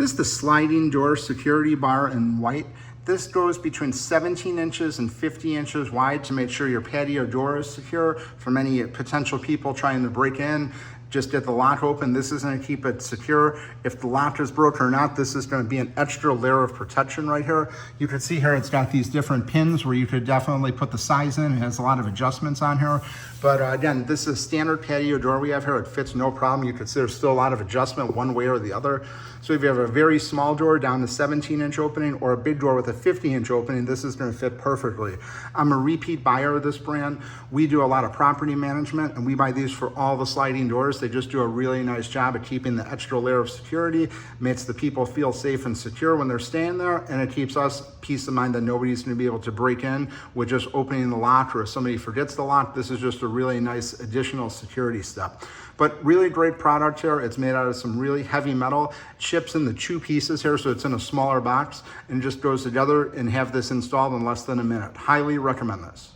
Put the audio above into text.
This is the sliding door security bar in white. This goes between 17 inches and 50 inches wide to make sure your patio door is secure from any potential people trying to break in. Just get the lock open. This is going to keep it secure. If the lock is broken or not, this is going to be an extra layer of protection right here. You can see here it's got these different pins where you could definitely put the size in. It has a lot of adjustments on here. But again, this is a standard patio door we have here. It fits no problem. You can see there's still a lot of adjustment one way or the other. So if you have a very small door down to 17-inch opening or a big door with a 50-inch opening, this is going to fit perfectly. I'm a repeat buyer of this brand. We do a lot of property management and we buy these for all the sliding doors. They just do a really nice job of keeping the extra layer of security, makes the people feel safe and secure when they're staying there, and it keeps us peace of mind that nobody's going to be able to break in with just opening the lock, or if somebody forgets the lock, this is just a really nice additional security step. But really great product here. It's made out of some really heavy metal. It ships in the 2 pieces here, so it's in a smaller box and just goes together, and have this installed in less than a minute. Highly recommend this.